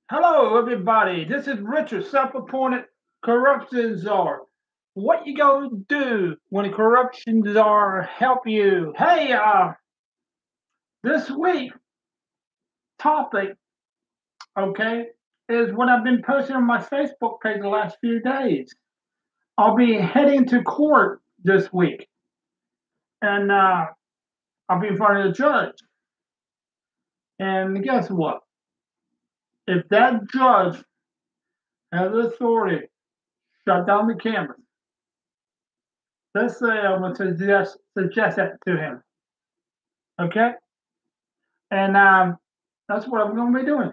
Hello, everybody. This is Richard, self-appointed corruption czar. What you gonna do when a corruption czar help you? Hey, this week topic, okay, is what I've been posting on my Facebook page the last few days. I'll be heading to court this week, and I'll be in front of the judge. And guess what? If that judge has authority, to shut down the cameras. Let's say I'm going to suggest that to him. Okay? And that's what I'm going to be doing.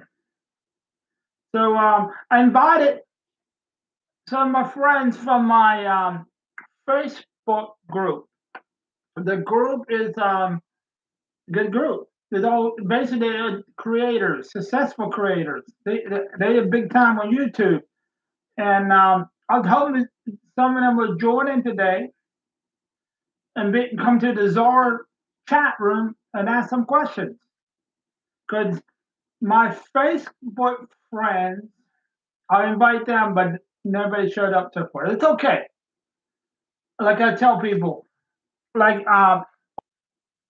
So I invited some of my friends from my Facebook group. The group is a good group. It's all basically creators, successful creators. They are big time on YouTube. And I was hoping some of them would join in today and come to the CZAR chat room and ask some questions. Because my Facebook friends, I invite them, but nobody showed up so far. It's okay. Like I tell people, like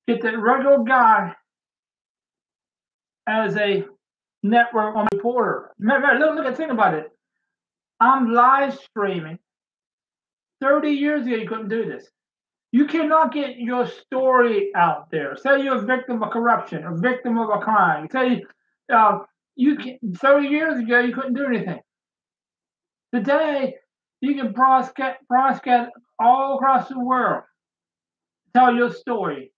get the regular guy as a network reporter. Remember, look, think about it. I'm live streaming. 30 years ago, you couldn't do this. You cannot get your story out there. Say you're a victim of corruption, a victim of a crime. Say you can, 30 years ago, you couldn't do anything. Today, you can broadcast all across the world. Tell your story.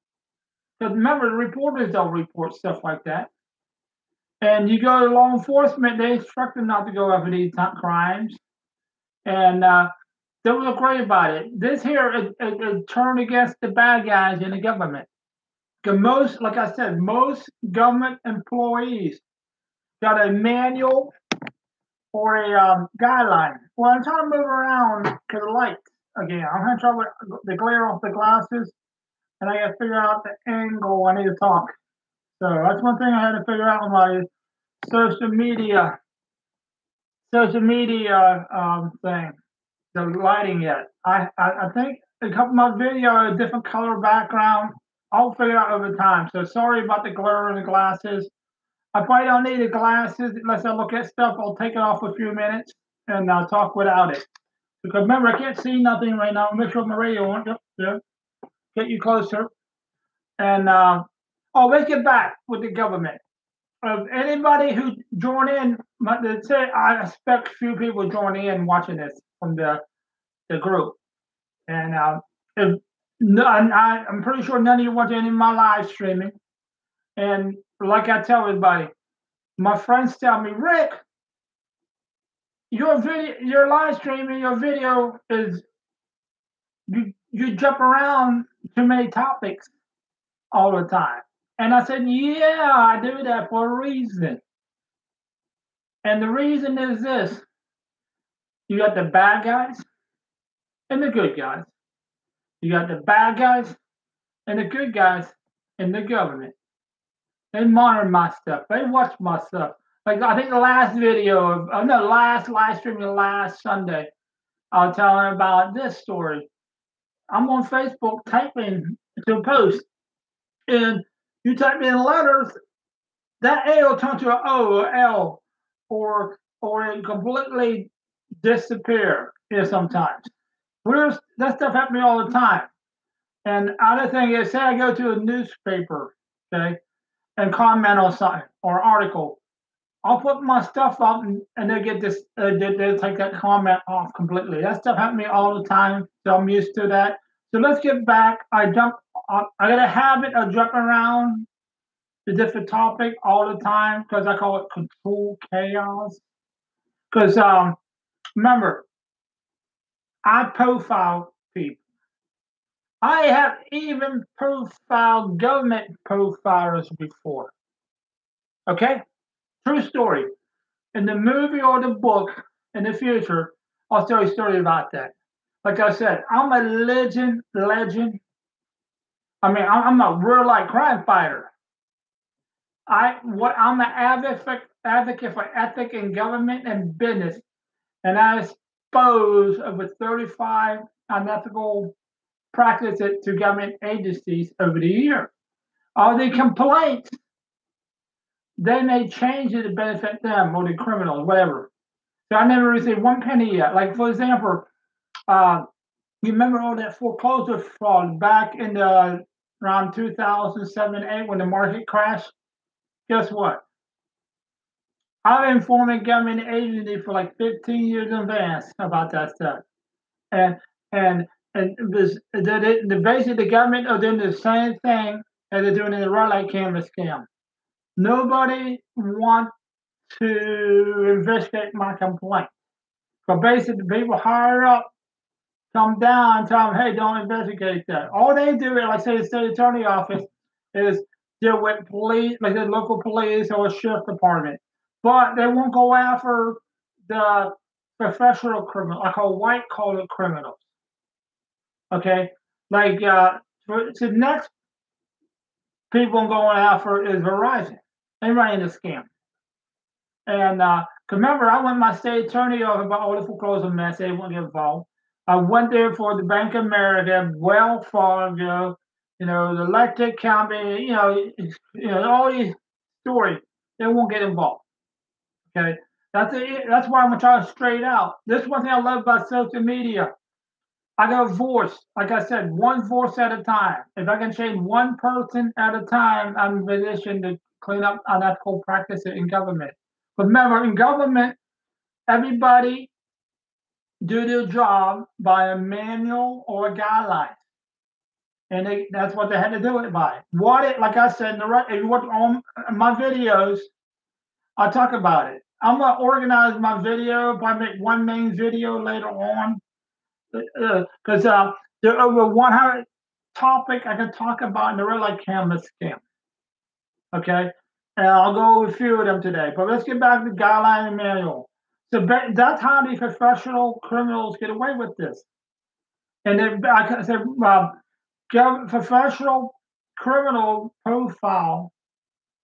Because remember, the reporters don't report stuff like that. And you go to law enforcement, they instruct them not to go after these crimes. And don't agree about it. This here is turn against the bad guys in the government. Because most, like I said, most government employees got a manual or a guideline. Well, I'm trying to move around to the lights again. I'm having trouble with the glare off the glasses, and I got to figure out the angle I need to talk. So that's one thing I had to figure out on my social media thing. The lighting yet. I think a couple of my video, a different color background. I'll figure it out over time. So sorry about the glare in the glasses. I probably don't need the glasses unless I look at stuff. I'll take it off for a few minutes and I'll talk without it. Because remember, I can't see nothing right now. Make sure my radio on. Yep, yeah. Get you closer. And let's get back with the government. Anybody who join in, I expect few people joining in watching this from the group. And I'm pretty sure none of you watch any of my live streaming. And like I tell everybody, my friends tell me, Rick, your live streaming, your video is you jump around too many topics all the time. And I said, yeah, I do that for a reason. And the reason is this. You got the bad guys and the good guys. You got the bad guys and the good guys in the government. They monitor my stuff. They watch my stuff. Like I think the last video of last live stream last Sunday, I was telling about this story. I'm on Facebook typing to post, and you type in letters, that A will turn to an O or L, or it completely disappear. Sometimes. That stuff happens to me all the time. And other thing is, say I go to a newspaper, okay, and comment on something or article, I'll put my stuff up and they get this. They'll take that comment off completely. That stuff happens to me all the time, so I'm used to that. So let's get back. I got a habit of jumping around the different topic all the time because I call it control chaos. Because remember, I profile people. I have even profiled government profilers before. Okay? True story. In the movie or the book in the future, I'll tell you a story about that. Like I said, I'm a legend. I mean, I'm a real life crime fighter. I'm an advocate for ethic in government and business, and I expose over 35 unethical practices to government agencies over the year. All the complaints, they may change it to benefit them or the criminals, whatever. So I never received one penny yet. Like, for example, uh, you remember all that foreclosure fraud back in the around 2007, 8 when the market crashed? Guess what? I've been informing government agency for like 15 years in advance about that stuff. And and basically the government are doing the same thing as they're doing in the red light camera scam. Nobody wants to investigate my complaint. But basically the people higher up come down and tell them, hey, don't investigate that. All they do, like say the state attorney office, is deal with police, like the local police or a sheriff department. But they won't go after the professional criminal, like a white collar criminals. Okay, like so the next people I'm going after is Verizon. They ran the scam. And remember, I went to my state attorney office about all the foreclosure mess. They won't get involved. I went there for the Bank of America, Wells Fargo, the electric company, all these stories. They won't get involved. Okay, that's it. That's why I'm gonna try to straight out. This is one thing I love about social media. I got a voice. Like I said, one voice at a time. If I can change one person at a time, I'm in a position to clean up unethical practices in government. But remember, in government, everybody do their job by a manual or a guideline. And that's what they had to do it by. Like I said, if you watch on my videos, I talk about it. I'm gonna organize my video. If I make one main video later on, because there are over 100 topic I can talk about in the red light camera scam. Okay, and I'll go over a few of them today. But let's get back to the guideline and manual. So that's how the professional criminals get away with this. And then I said, professional criminal profile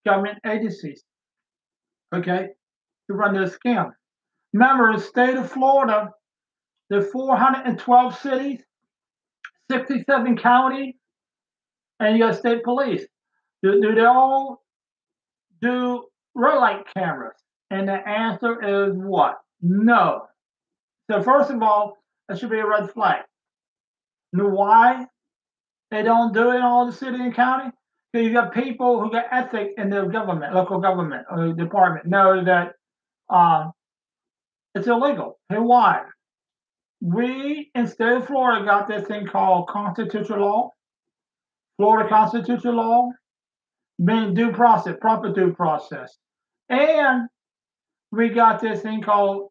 government agencies. Okay, to run this scam. Remember, the state of Florida, there are 412 cities, 67 counties, and you got state police. Do they all do red light cameras? And the answer is what? No. So first of all, that should be a red flag. You know why they don't do it in all the city and county? Because you got people who got ethic in their government, local government or department, know that it's illegal. Hey, why? We in state of Florida got this thing called constitutional law, Florida constitutional law, being due process, proper due process. And we got this thing called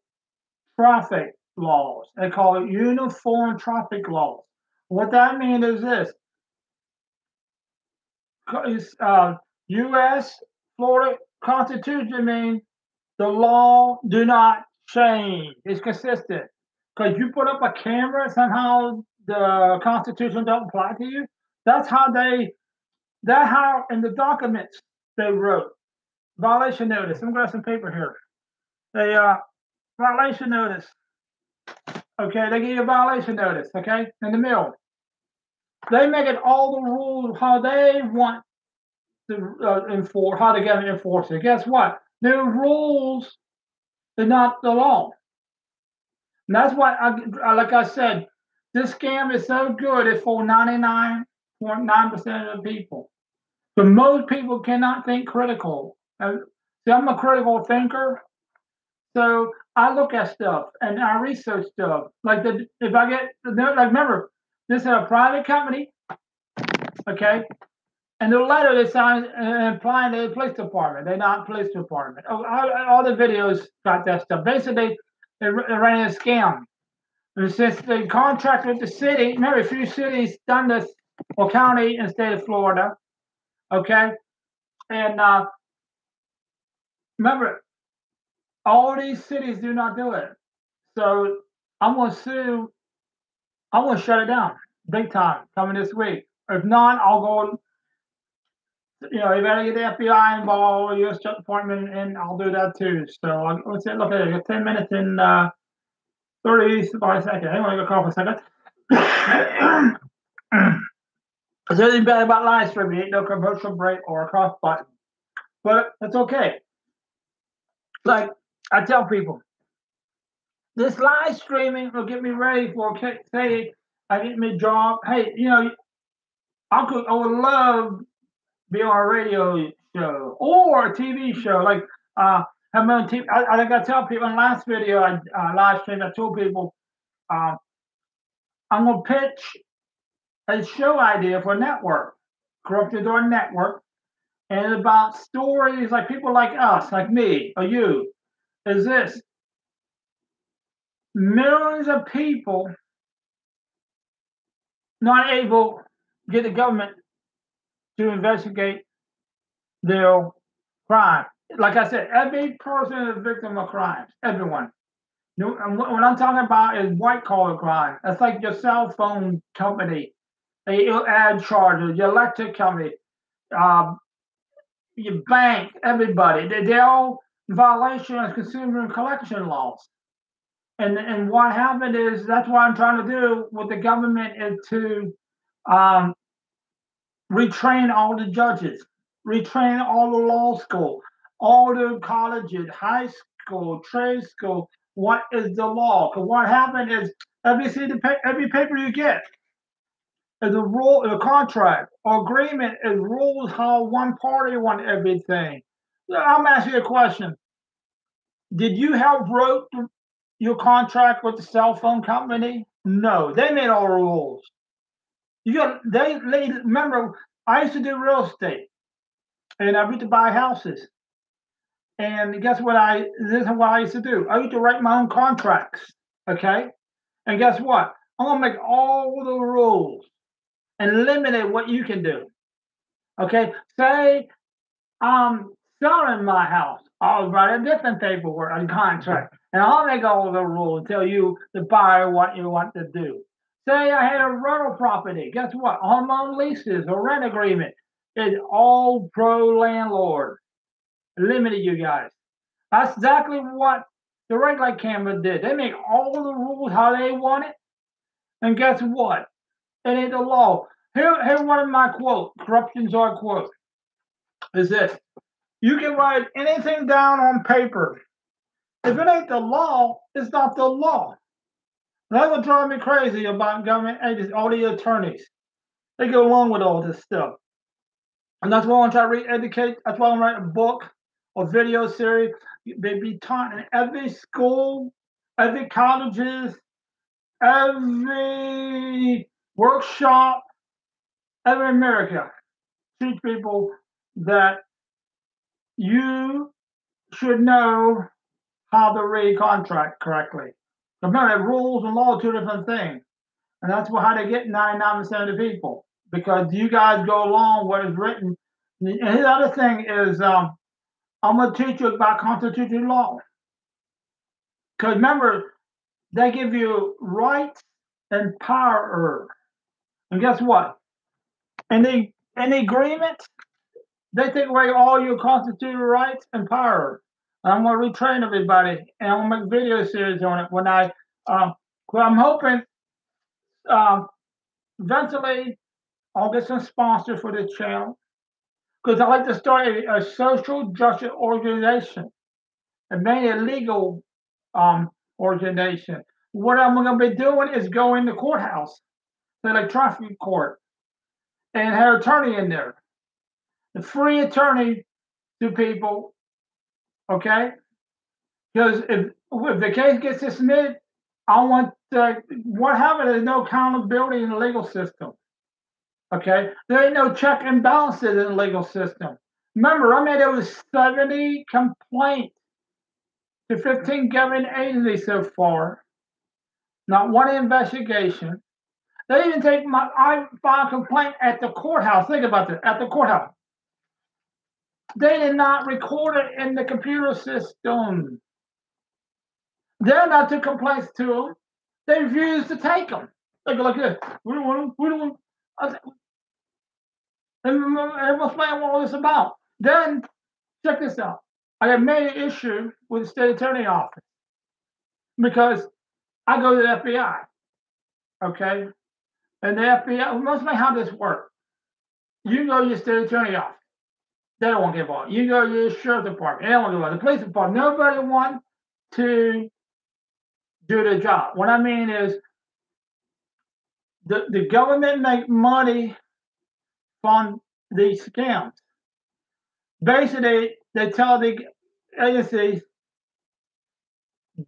traffic laws. They call it uniform traffic laws. What that means is this. U.S. Florida Constitution means the law do not change. It's consistent. Because you put up a camera, somehow the Constitution don't apply to you. That's how in the documents they wrote. Violation notice. I'm gonna have some paper here. They violation notice. Okay, they give you a violation notice, okay, in the mail. They make it all the rules how they want to enforce, how to get it enforced. Guess what? Their rules are not the law. And that's why, like I said, this scam is so good, it's for 99.9% of the people. But most people cannot think critical. See, I'm a critical thinker, so I look at stuff and I research stuff. Like if I get, like remember, this is a private company, okay? And the letter they signed implying they're the police department. They're not police department. All the videos got that stuff. Basically, they're running a scam. And since they contract with the city, remember, a few cities done this, or county in the state of Florida, okay? And remember, all these cities do not do it. So I'm going to sue, I'm going to shut it down big time coming this week. If not, I'll go You better get the FBI involved, U.S. Department, and I'll do that too. So let's see, look at it. 10 minutes and 35 seconds. Hang on, I got a cough a second. Is there anything bad about live streaming? Ain't no commercial break or a cough button, but it's okay. Like I tell people, this live streaming will get me ready for, say, I get me a job. Hey, I would love be on a radio show or a TV show. Like, have my own TV. I think I tell people in the last video I live streamed, I told people I'm going to pitch a show idea for a network, Corrupted Door Network, and about stories like people like us, like me or you, is this. Millions of people not able to get the government to investigate their crime. Like I said, every person is a victim of crimes. Everyone. And what I'm talking about is white collar crime. That's like your cell phone company, your ad charges, your electric company, your bank, everybody. They're all in violation of consumer and collection laws. And what happened is that's what I'm trying to do with the government is to retrain all the judges, retrain all the law school, all the colleges, high school, trade school. What is the law? Because what happened is every paper you get is a rule, a contract or agreement. It rules how one party want everything. So I'm asking you a question. Did you help wrote your contract with the cell phone company? No, they made all the rules. They remember. I used to do real estate, and I used to buy houses. And guess what? This is what I used to do. I used to write my own contracts. Okay, and guess what? I'm gonna make all the rules and eliminate what you can do. Okay, say I'm selling my house. I'll write a different paperwork and contract, and I'll make all the rules and tell you, the buyer, what you want to do. Say I had a rental property. Guess what? On my own leases or rent agreement, it's all pro landlord. Limited you guys. That's exactly what the red light camera did. They make all the rules how they want it, and guess what? It ain't the law. Here's one of my quotes. Corruption CZAR quote is this: you can write anything down on paper. If it ain't the law, it's not the law. That's what drives me crazy about government agencies, all the attorneys. They go along with all this stuff. And that's why I want to try to re-educate. That's why I'm writing a book or video series. They be taught in every school, every colleges, every workshop, every America. Teach people that you should know how to read contract correctly. Remember, rules and law are two different things. And that's how they get 99% of the people. Because you guys go along what is written. And the other thing is, I'm going to teach you about constitutional law. Because remember, they give you rights and power. And guess what? In the agreement, they take away all your constitutional rights and power. And I'm going to retrain everybody, and I'm going to make video series on it. When I'm hoping eventually I'll get some sponsors for this channel, because I like to start a social justice organization, and mainly a legal organization. What I'm going to be doing is go in the courthouse, like traffic court, and have an attorney in there, a free attorney to people, okay? Because if the case gets dismissed, I want what happened is no accountability in the legal system. Okay, there ain't no check and balances in the legal system. Remember, I made over 70 complaints to 15 government agencies so far. Not one investigation. They even take I filed a complaint at the courthouse. Think about this, at the courthouse. They did not record it in the computer system. They're not took complaints to them. They refused to take them. They go like this. We don't want them. And we'll explain what all this about. Then, check this out. I have made an issue with the state attorney office because I go to the FBI, okay? And the FBI, let's explain how this works. You go to your state attorney office. They don't want to get involved. You go to your sheriff department. They don't want to get involved. The police department. Nobody wants to do the job. What I mean is the government make money from these scams. Basically, they tell the agencies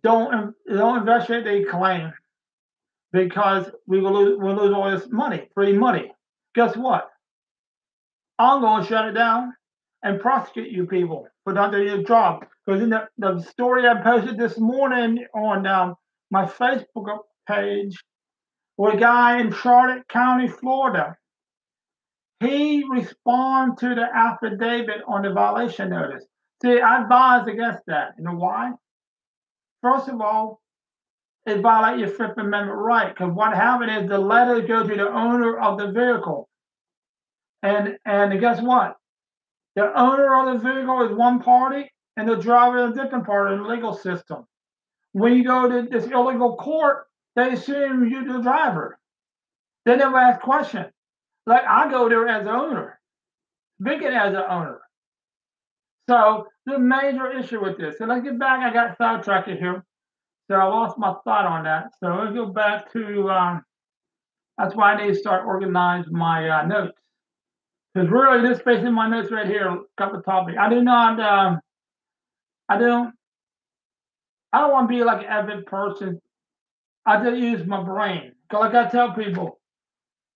don't investigate the claim because we'll lose all this money, free money. Guess what? I'm going to shut it down and prosecute you people for not doing your job. Because in the story I posted this morning on my Facebook page, with a guy in Charlotte County, Florida, he responded to the affidavit on the violation notice. See, I advise against that. You know why? First of all, it violates your Fifth Amendment right, because what happened is the letters go to the owner of the vehicle. And guess what? The owner of the vehicle is one party, and the driver is a different party in the legal system. When you go to this illegal court, they assume you're the driver. They never ask questions. Like I go there as an owner, speaking as an owner. So the major issue with this. So let's get back. I got sidetracked here. So I lost my thought on that. So let's go back to, that's why I need to start organizing my notes. Because really, this space in my notes right here, a couple of topics. I don't want to be like an avid person. I just use my brain. Because like I tell people,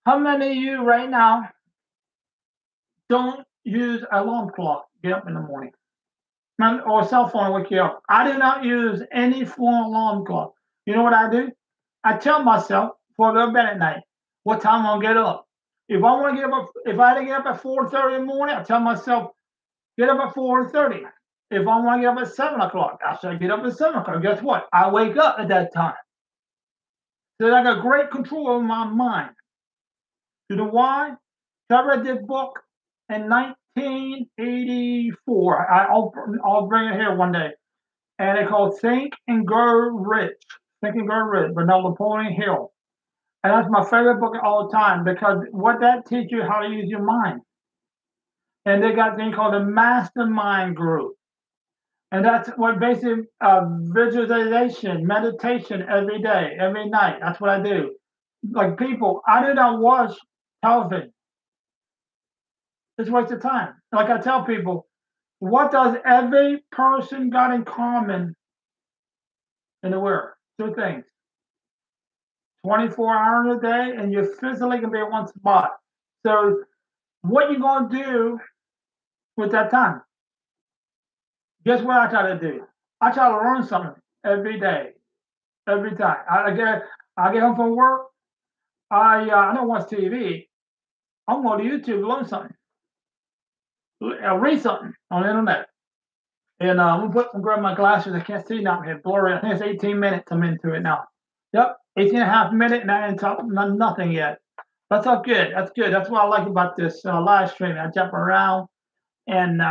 how many of you right now don't use an alarm clock to get up in the morning? Or a cell phone to wake you up. I do not use any form of alarm clock. You know what I do? I tell myself before I go to bed at night what time I'll get up. If I want to get up, if I had to get up at 4:30 in the morning, I tell myself get up at 4:30. If I want to get up at 7 o'clock, I should get up at 7 o'clock. Guess what? I wake up at that time. So I got great control over my mind. You know why? I read this book in 1984. I'll bring it here one day. And it's called Think and Grow Rich. Think and Grow Rich by Napoleon Hill. And that's my favorite book of all time because what that teaches you how to use your mind. And they got a thing called the Mastermind Group. And that's what basically visualization, meditation every day, every night. That's what I do. Like people, I do not watch television. It's a waste of time. Like I tell people, what does every person got in common in the world? Two things. 24 hours a day, and you're physically going to be in one spot. So what you going to do with that time? Guess what I try to do? I try to learn something every day, every time. I get home from work. I don't watch TV. I'm going to YouTube to learn something. Read something on the internet. And I'm going to grab my glasses. I can't see now. It's blurry. I think it's 18 minutes I'm into it now. Yep, 18 and a half minutes, and I ain't talking nothing yet. That's all good. That's good. That's what I like about this live stream. I jump around and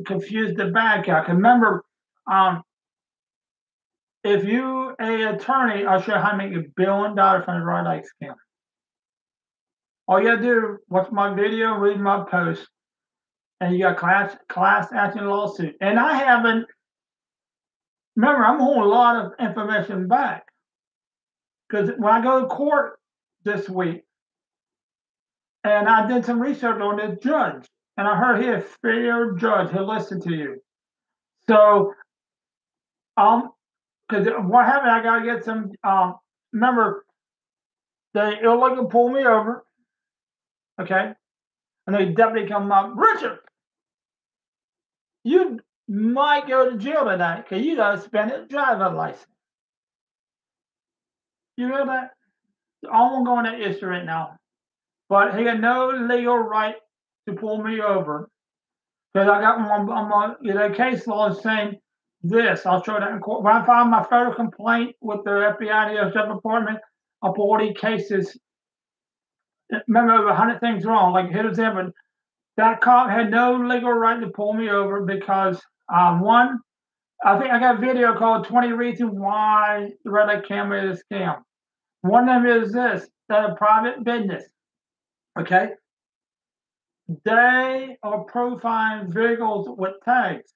confuse the bad guy. Remember, if you a attorney, I'll show you how to make $1 billion from the right light scam. All you gotta do, watch my video, read my post, and you got class action lawsuit. And I haven't. Remember, I'm holding a lot of information back because when I go to court this week, and I did some research on this judge, and I heard he's a fair judge. He'll listen to you. So, because what happened, I got to get some, remember, they illegally pulled me over, okay? And they deputy come up, Richard, you might go to jail tonight because you got to spend a driver's license. You know that? I won't go on that issue right now. But he had no legal right to pull me over because I got my case law is saying this. I'll show that in court. When I filed my federal complaint with the FBI and the Justice Department, I put all these cases. Remember, over 100 things wrong. Like, here's example. That cop had no legal right to pull me over because one, I think I got a video called 20 Reasons Why the Red Light Camera is a Scam. One of them is this, that a private business, okay, they are profiling vehicles with tags.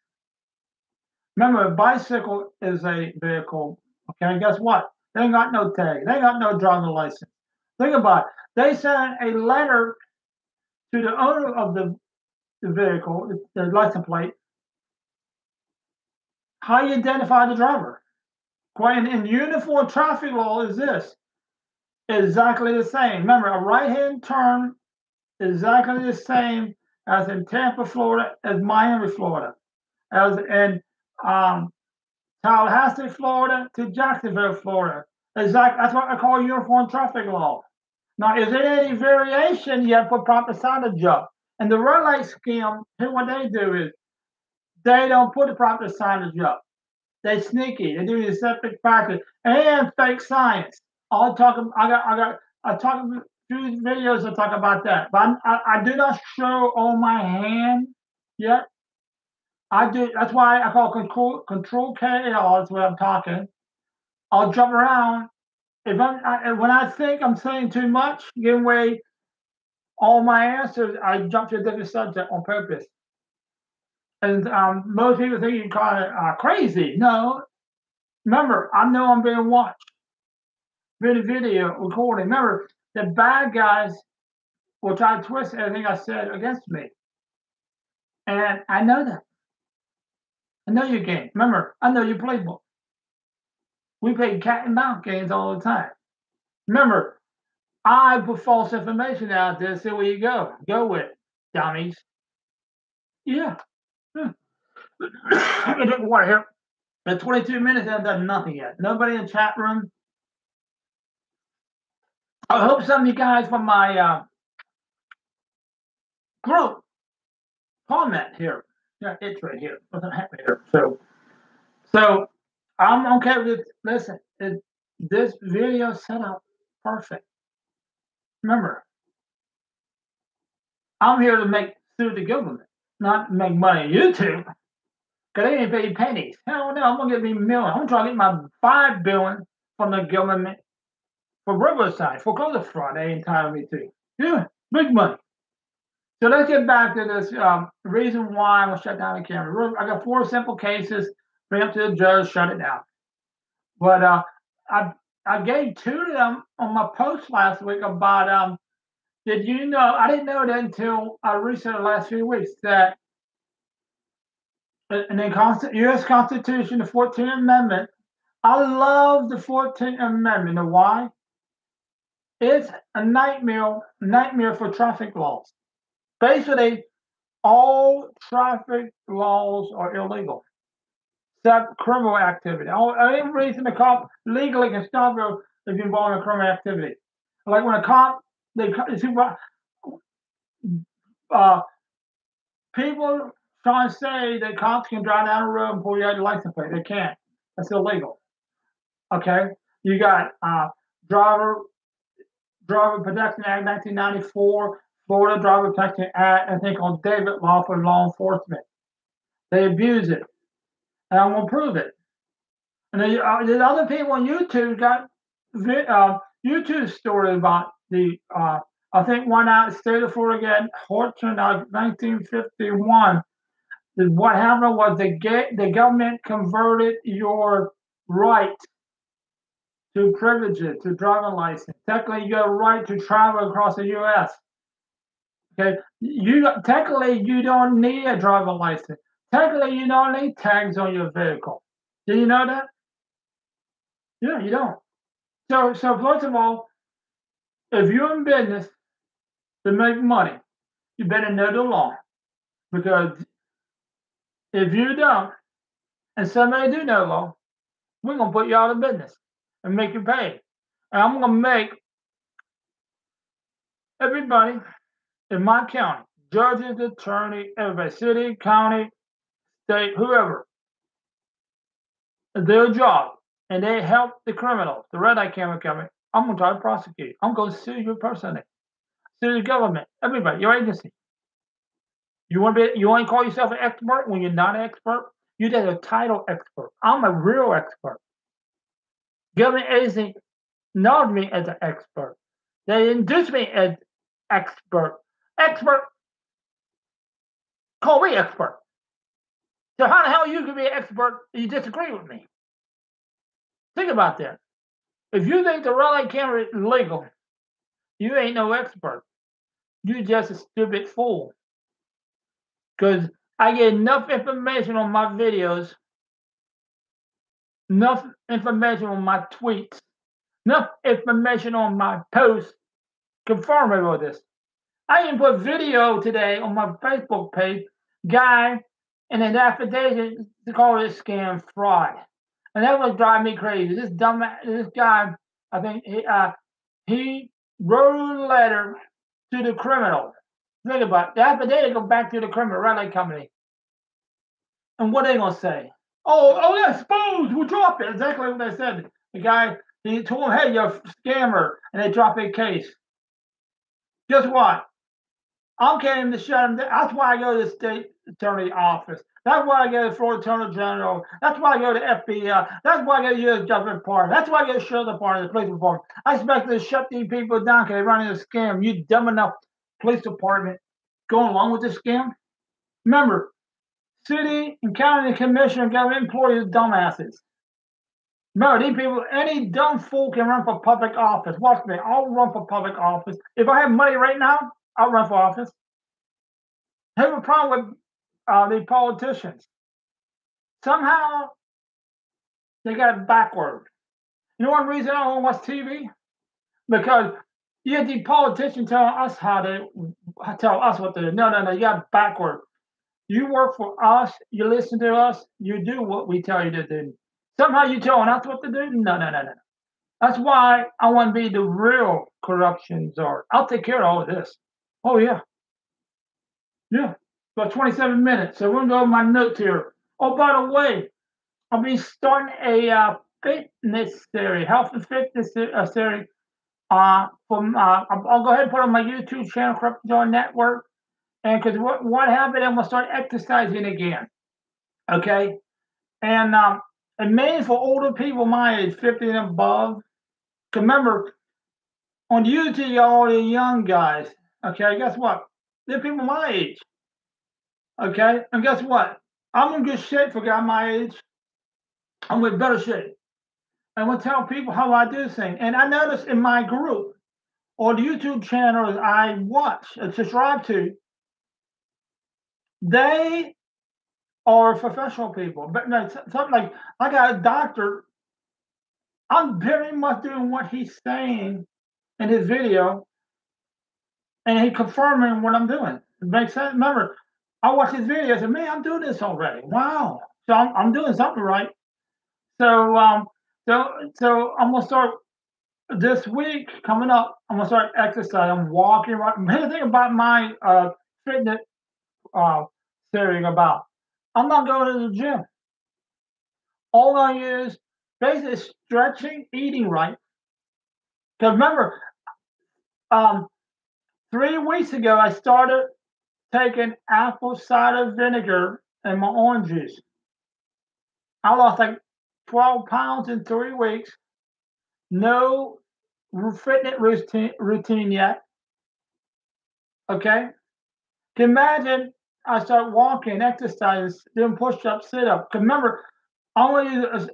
Remember, a bicycle is a vehicle, okay, guess what? They ain't got no tag. They ain't got no driving license. Think about it. They sent a letter to the owner of the vehicle, the license plate, how you identify the driver. In uniform traffic law is this, exactly the same. Remember, a right-hand turn is exactly the same as in Tampa, Florida, as Miami, Florida, as in Tallahassee, Florida to Jacksonville, Florida. Exactly, that's what I call uniform traffic law. Now, is there any variation yet for proper signage up? And the red light scheme, here what they do is they don't put the proper signage up. They sneaky. They do the deceptive practice and fake science. I'll talk. I talk through videos. I talk about that, but I do not show on my hand yet. I do. That's why I call control KL. That's what I'm talking. I'll jump around. If when I think I'm saying too much, give away all my answers, I jump to a different subject on purpose. And most people think you call it crazy. No, remember, I know I'm being watched. Video recording. Remember, the bad guys will try to twist everything I said against me. And I know that. I know your game. Remember, I know your playbook. We play cat and mouse games all the time. Remember, I put false information out there, so where you go. Go with it, dummies. Yeah. I drink water here. At 22 minutes, I've done nothing yet. Nobody in the chat room. I hope some of you guys from my group comment here. Yeah, it's right here. Doesn't happen here. So I'm okay with. Listen, this video set up perfect. Remember, I'm here to make through the government, not make money on YouTube. Cause they ain't pay pennies. Hell no, I'm gonna get me million. I'm trying to get my $5 billion from the government for Riverside foreclosure fraud. They entitled me to. Yeah, big money. So let's get back to this reason why I'm gonna shut down the camera. I got 4 simple cases. Bring up to the judge, shut it down. But I gave 2 of them on my post last week about did you know? I didn't know that until I researched the last few weeks that in the U.S. Constitution, the 14th Amendment. I love the 14th Amendment. You know why? It's a nightmare for traffic laws. Basically, all traffic laws are illegal, except criminal activity. Any reason a cop legally can stop you if you're involved in criminal activity. Like when a cop, people trying to say that cops can drive down the road and pull you out your license plate. They can't. That's illegal. Okay, you got Driver Protection Act 1994, Florida Driver Protection Act, I think on David law for law enforcement. They abuse it, and I'm gonna prove it. And the other people on YouTube got YouTube story about the I think one out in the state of Florida again, Horton, 1951. What happened was the government converted your right to privileges, to driving license. Technically, you got a right to travel across the U.S. Okay, technically you don't need a driver license. Technically, you don't need tags on your vehicle. Do you know that? Yeah, you don't. So first of all, if you're in business to make money, you better know the law. Because if you don't, and somebody do know law, we're gonna put you out of business and make you pay. And I'm gonna make everybody in my county, judges, attorney, everybody, city, county, state, whoever, their job, and they help the criminals, the red light camera company. I'm gonna try to prosecute. I'm gonna sue you personally, sue the government, everybody, your agency. You want to call yourself an expert when you're not an expert? You're just a title expert. I'm a real expert. Government agency knows me as an expert. They induce me as expert. Expert, call me expert. So how the hell you can be an expert if you disagree with me? Think about that. If you think the red light camera is legal, you ain't no expert. You're just a stupid fool. Because I get enough information on my videos, enough information on my tweets, enough information on my posts confirming all this. I even put video today on my Facebook page, guy in an affidavit to call it scam fraud. And that was driving me crazy. This guy, I think he wrote a letter to the criminal. Think about it. The affidavit go back to the criminal red light company. And what are they gonna say? Oh, yeah, exposed. We'll drop it. Exactly what they said. The guy, he told him, hey, you're a scammer, and they dropped a case. Guess what? I'm came to shut him down. That's why I go to the state attorney office. That's why I go to the Florida Attorney General. That's why I go to FBI. That's why I go to the U.S. Government Department. That's why I go to the Sheriff Department, the Police Department. I expect to shut these people down because they're running a scam. You dumb enough police department going along with this scam? Remember, city and county commissioner and government employees are dumbasses. Remember, these people, any dumb fool can run for public office. Watch me, I'll run for public office. If I have money right now, I'll run for office. I have a problem with the politicians. Somehow they got it backward. You know one reason I don't watch TV? Because you have the politicians telling us how to tell us what to do. No, you got it backward. You work for us, you listen to us, you do what we tell you to do. Somehow you telling us what to do? No. That's why I want to be the real corruption czar. I'll take care of all of this. Oh yeah. Yeah. About 27 minutes. So we're gonna go over my notes here. Oh, by the way, I'll be starting a fitness series, health and fitness series. I'll go ahead and put it on my YouTube channel, Corruption Czar Network. And because what happened, I'm gonna start exercising again. Okay, and mainly for older people my age, 50 and above. Remember, on YouTube, all the young guys. Okay, guess what? They're people my age. Okay, and guess what? I'm in good shape for a guy my age. I'm in better shape. I'm gonna tell people how I do things. And I notice in my group or the YouTube channels I watch and subscribe to, they are professional people. But no, something like I got a doctor. I'm very much doing what he's saying in his video, and he confirming what I'm doing. It makes sense. Remember, I watch his videos and man, I'm doing this already. Wow. So I'm doing something right. So so I'm gonna start this week coming up. I'm gonna start exercising. I'm walking. Here's the thing about my fitness series about. I'm not going to the gym. All I use basically stretching, eating right. Because remember, 3 weeks ago I started taking apple cider vinegar in my orange juice. I lost like 12 pounds in 3 weeks. No fitness routine yet. Okay? Can imagine I start walking, exercise, doing push-ups, sit-ups. Remember, I only use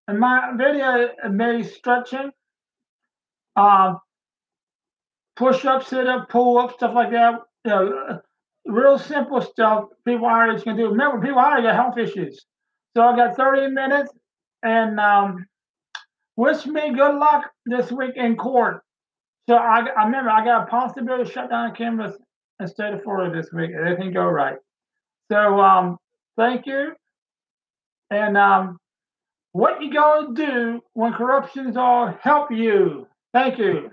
in my video maybe stretching, push-ups, sit-up, pull-ups, stuff like that. You know, real simple stuff people our age can do. Remember, people our age got health issues. So I got 30 minutes, and wish me good luck this week in court. So I remember I got a possibility to shut down the cameras in the state of Florida this week. Everything go right. So thank you. And what you gonna do when corruptions all help you? Thank you.